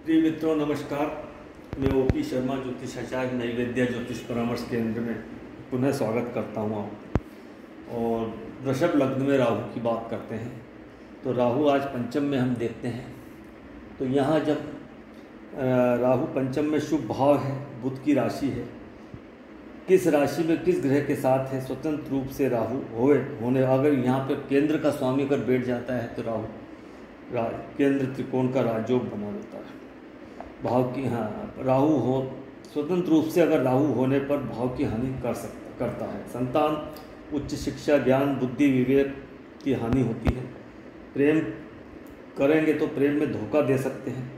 प्रिय मित्रों नमस्कार। मैं ओपी शर्मा ज्योतिषाचार्य नैवेद्य ज्योतिष परामर्श केंद्र में पुनः स्वागत करता हूँ आप। और वृषभ लग्न में राहु की बात करते हैं तो राहु आज पंचम में हम देखते हैं। तो यहाँ जब राहु पंचम में शुभ भाव है, बुध की राशि है, किस राशि में किस ग्रह के साथ है स्वतंत्र रूप से राहु होने अगर यहाँ पर केंद्र का स्वामी अगर बैठ जाता है तो राहु केंद्र त्रिकोण का राजयोग बना देता है। भाव की राहु हो स्वतंत्र रूप से अगर राहु होने पर भाव की हानि करता है। संतान, उच्च शिक्षा, ज्ञान, बुद्धि, विवेक की हानि होती है। प्रेम करेंगे तो प्रेम में धोखा दे सकते हैं,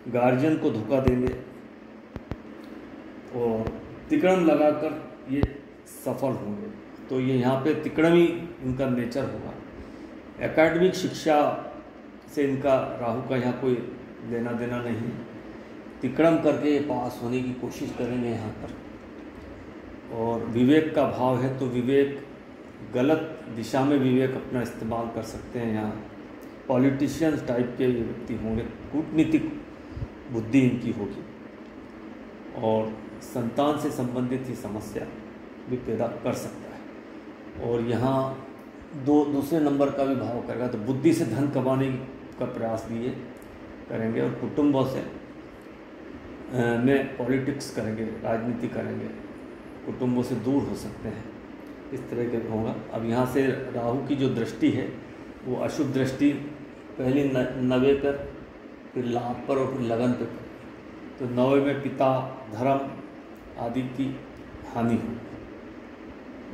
गार्जियन को धोखा देंगे और तिकड़म लगाकर ये सफल होंगे। तो ये यहाँ पे तिकड़मी इनका नेचर होगा। एकेडमिक शिक्षा से इनका राहु का यहाँ कोई लेना देना नहीं है। तिकड़म करके पास होने की कोशिश करेंगे यहाँ पर। और विवेक का भाव है तो विवेक गलत दिशा में विवेक अपना इस्तेमाल कर सकते हैं। यहाँ पॉलिटिशियंस टाइप के व्यक्ति होंगे, कूटनीतिक बुद्धि इनकी होगी और संतान से संबंधित ही समस्या भी पैदा कर सकता है। और यहाँ दूसरे नंबर का भी भाव करेगा तो बुद्धि से धन कमाने का प्रयास भी ये करेंगे और कुटुंबों से में पॉलिटिक्स करेंगे, राजनीति करेंगे, कुटुंबों से दूर हो सकते हैं, इस तरह के होगा। अब यहाँ से राहु की जो दृष्टि है वो अशुभ दृष्टि पहली नवे पर, फिर लाभ पर और फिर लगन पर। तो नवे में पिता, धर्म आदि की हानि हो,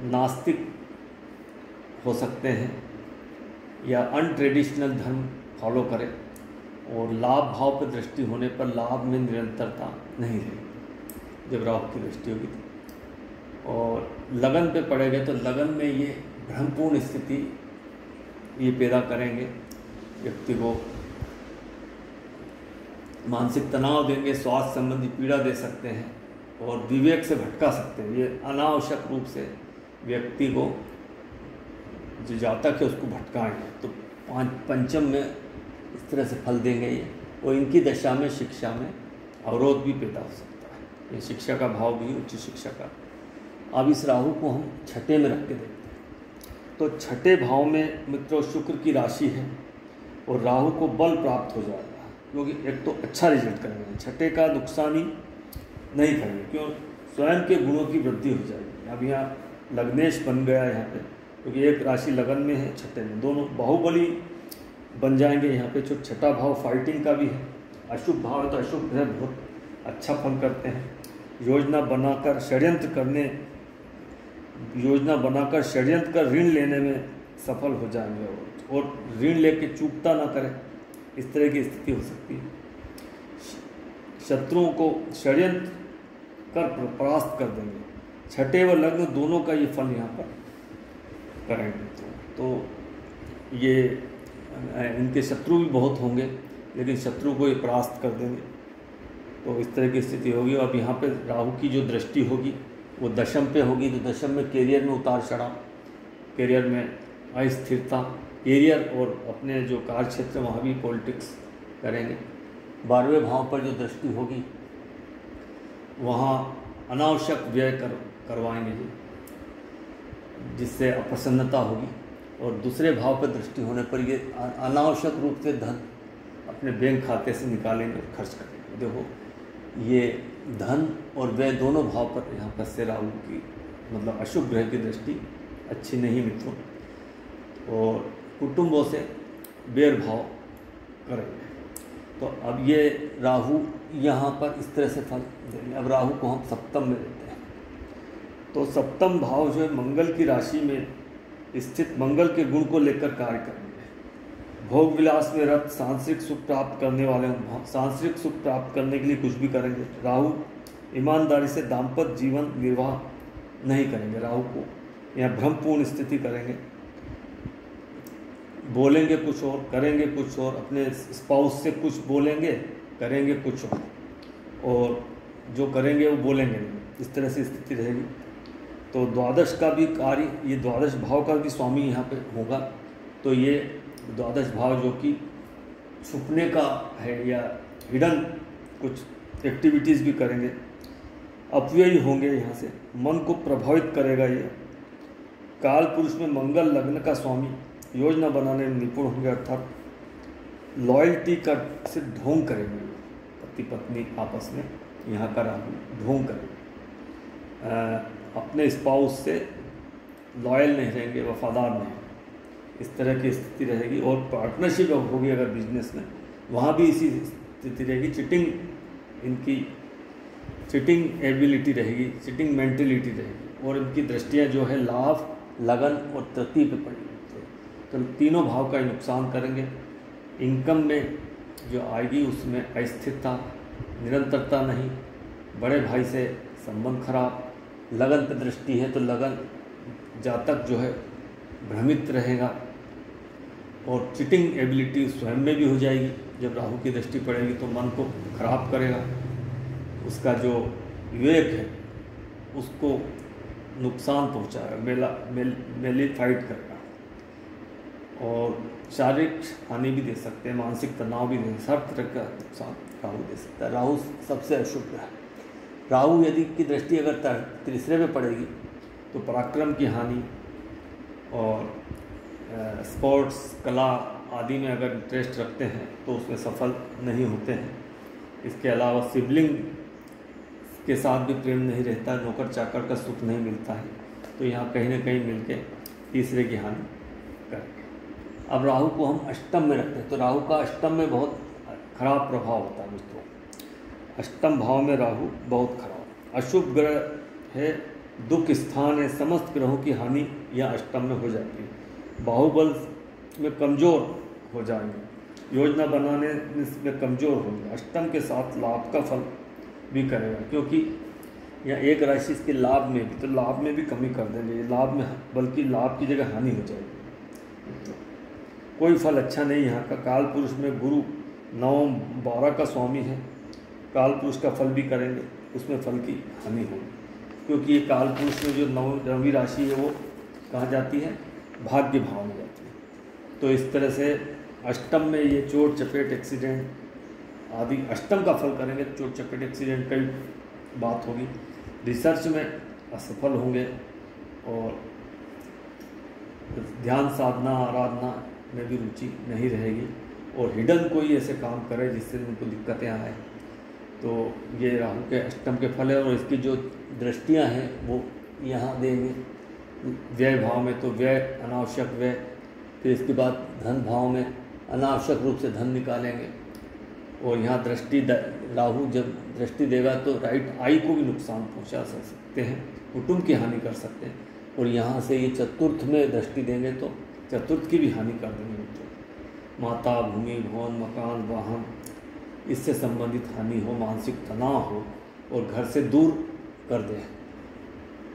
नास्तिक हो सकते हैं या अनट्रेडिशनल धर्म फॉलो करें। और लाभ भाव पर दृष्टि होने पर लाभ में निरंतरता नहीं रहेगी जब राहु की दृष्टि होगी। और लगन पे पड़ेगा तो लगन में ये भ्रमपूर्ण स्थिति ये पैदा करेंगे, व्यक्ति को मानसिक तनाव देंगे, स्वास्थ्य संबंधी पीड़ा दे सकते हैं और विवेक से भटका सकते हैं। ये अनावश्यक रूप से व्यक्ति को जो जातक है उसको भटकाएंगे। तो पंचम में इस तरह से फल देंगे ये। और इनकी दशा में शिक्षा में अवरोध भी पैदा हो सकता है। ये शिक्षा का भाव भी उच्च शिक्षा का। अब इस राहु को हम छठे में रख के देखते हैं। तो छठे भाव में मित्रों शुक्र की राशि है और राहु को बल प्राप्त हो जाएगा, क्योंकि एक तो अच्छा रिजल्ट करेंगे, छठे का नुकसान ही नहीं करेंगे, क्यों स्वयं के गुणों की वृद्धि हो जाएगी। अब यहाँ लग्नेश बन गया है यहाँ पे, क्योंकि एक राशि लगन में है, छठे में, दोनों बाहुबली बन जाएंगे। यहाँ पे छठा भाव फाइटिंग का भी है। अशुभ भाव है तो अशुभ ग्रह बहुत अच्छा फल करते हैं। योजना बनाकर षड्यंत्र कर ऋण लेने में सफल हो जाएंगे और ऋण लेके चूकता ना करें, इस तरह की स्थिति हो सकती है। शत्रुओं को षड्यंत्र कर परास्त कर देंगे। छठे व लग्न दोनों का ये फल यहाँ पर करेंगे। तो ये इनके शत्रु भी बहुत होंगे, लेकिन शत्रु को ये परास्त कर देंगे। तो इस तरह की स्थिति होगी। अब यहाँ पे राहु की जो दृष्टि होगी वो दशम पे होगी। तो दशम में कैरियर में उतार चढ़ाव, कैरियर में अस्थिरता, कैरियर और अपने जो कार्य क्षेत्र वहाँ भी पॉलिटिक्स करेंगे। 12वें भाव पर जो दृष्टि होगी वहाँ अनावश्यक व्यय करवाएंगे जिससे अप्रसन्नता होगी। और दूसरे भाव पर दृष्टि होने पर ये अनावश्यक रूप से धन अपने बैंक खाते से निकालेंगे और खर्च करेंगे। देखो ये धन और व्यय दोनों भाव पर यहाँ पर से राहु की मतलब अशुभ ग्रह की दृष्टि अच्छी नहीं मित्रों। और कुटुंबों से बैर भाव करेंगे। तो अब ये राहु यहाँ पर इस तरह से फल देंगे। अब राहु को हम सप्तम में देते हैं। तो सप्तम भाव जो है मंगल की राशि में स्थित मंगल के गुण को लेकर कार्य करेंगे। भोग विलास में रत, सांसारिक सुख प्राप्त करने वाले, सांसारिक सुख प्राप्त करने के लिए कुछ भी करेंगे। राहु ईमानदारी से दाम्पत्य जीवन निर्वाह नहीं करेंगे। राहु को यहाँ भ्रमपूर्ण स्थिति करेंगे, बोलेंगे कुछ और करेंगे कुछ और, अपने स्पाउस से कुछ बोलेंगे करेंगे कुछ और जो करेंगे वो बोलेंगे नहीं, इस तरह से स्थिति रहेगी। तो द्वादश का भी कार्य, ये द्वादश भाव का भी स्वामी यहाँ पे होगा। तो ये द्वादश भाव जो कि छुपने का है या हिडन कुछ एक्टिविटीज़ भी करेंगे। अपव्ययी होंगे, यहाँ से मन को प्रभावित करेगा ये। काल पुरुष में मंगल लग्न का स्वामी, योजना बनाने में निपुण होंगे, अर्थात लॉयल्टी का से ढोंग करेंगे पति पत्नी आपस में। यहाँ का राहु ढोंग करेंगे, अपने स्पाउस से लॉयल नहीं रहेंगे, वफादार नहीं, इस तरह की स्थिति रहेगी। और पार्टनरशिप होगी अगर बिजनेस में, वहाँ भी इसी स्थिति रहेगी। इनकी चिटिंग एबिलिटी रहेगी, चिटिंग मेंटेलिटी रहेगी। और इनकी दृष्टियाँ जो है लाभ, लगन और तृतीय पे पड़ेगी, तो तीनों भाव का नुकसान करेंगे। इनकम में जो आएगी उसमें अस्थिरता, निरंतरता नहीं, बड़े भाई से संबंध खराब, लगन पे दृष्टि है तो लगन जातक जो है भ्रमित रहेगा। और चिटिंग एबिलिटी स्वयं में भी हो जाएगी, जब राहु की दृष्टि पड़ेगी तो मन को खराब करेगा, उसका जो विवेक है उसको नुकसान पहुंचाएगा, मेलिफाइड करेगा। और शारीरिक हानि भी दे सकते हैं, मानसिक तनाव भी दे सकते हैं, हर तरह का नुकसान राहु दे सकता है। राहु सबसे अशुभ है। राहु यदि की दृष्टि अगर तीसरे में पड़ेगी तो पराक्रम की हानि और स्पोर्ट्स, कला आदि में अगर इंटरेस्ट रखते हैं तो उसमें सफल नहीं होते हैं। इसके अलावा सिबलिंग के साथ भी प्रेम नहीं रहता, नौकर चाकर का सुख नहीं मिलता है, तो यहाँ कहीं ना कहीं मिलके तीसरे की हानि करेंगे। अब राहु को हम अष्टम में रखते हैं, तो राहु का अष्टम में बहुत खराब प्रभाव होता है मित्रों। अष्टम भाव में राहु बहुत खराब, अशुभ ग्रह है, दुख स्थान है, समस्त ग्रहों की हानि यह अष्टम में हो जाती है। बाहुबल में कमज़ोर हो जाएंगे, योजना बनाने में कमज़ोर होंगे। अष्टम के साथ लाभ का फल भी करेगा, क्योंकि यहाँ एक राशि इसके लाभ में भी, तो लाभ में भी कमी कर देंगे, लाभ में बल्कि लाभ की जगह हानि हो जाएगी। तो कोई फल अच्छा नहीं यहाँ का। काल पुरुष में गुरु 9, 12 का स्वामी है, काल पुरुष का फल भी करेंगे, उसमें फल की हानि होगी, क्योंकि ये काल पुरुष में जो 9वीं राशि है वो कहाँ जाती है, भाग्य भाव में जाती है। तो इस तरह से अष्टम में ये चोट चपेट एक्सीडेंट आदि अष्टम का फल करेंगे। चोट चपेट एक्सीडेंट कई बात होगी। रिसर्च में असफल होंगे और ध्यान साधना आराधना में भी रुचि नहीं रहेगी। और हिडन कोई ऐसे काम करे जिससे उनको दिक्कतें आए, तो ये राहु के अष्टम के फल है। और इसकी जो दृष्टियां हैं वो यहाँ देंगे व्यय भाव में, तो व्यय अनावश्यक व्यय। फिर इसके बाद धन भाव में अनावश्यक रूप से धन निकालेंगे। और यहाँ दृष्टि राहु जब दृष्टि देगा तो राइट आई को भी नुकसान पहुँचा सकते हैं, कुटुंब की हानि कर सकते हैं। और यहाँ से ये चतुर्थ में दृष्टि देंगे तो चतुर्थ की भी हानि कर देंगे। तो माता, भूमि, भवन, मकान, वाहन, इससे संबंधित हानि हो, मानसिक तनाव हो, और घर से दूर कर दे,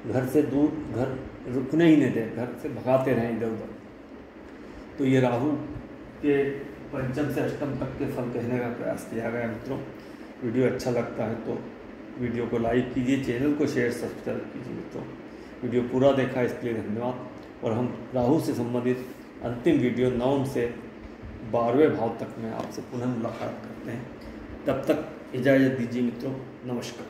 घर से दूर, घर रुकने ही नहीं दे, घर से भगाते रहें इधर उधर। तो ये राहु के पंचम से अष्टम तक के फल कहने का प्रयास किया गया मित्रों। वीडियो अच्छा लगता है तो वीडियो को लाइक कीजिए, चैनल को शेयर सब्सक्राइब कीजिए मित्रों। वीडियो पूरा देखा इसके लिए धन्यवाद। और हम राहु से संबंधित अंतिम वीडियो 9 से 12वें भाव तक में आपसे पुनः मुलाकात करते हैं। तब तक इजाज़त दीजिए मित्रों, नमस्कार।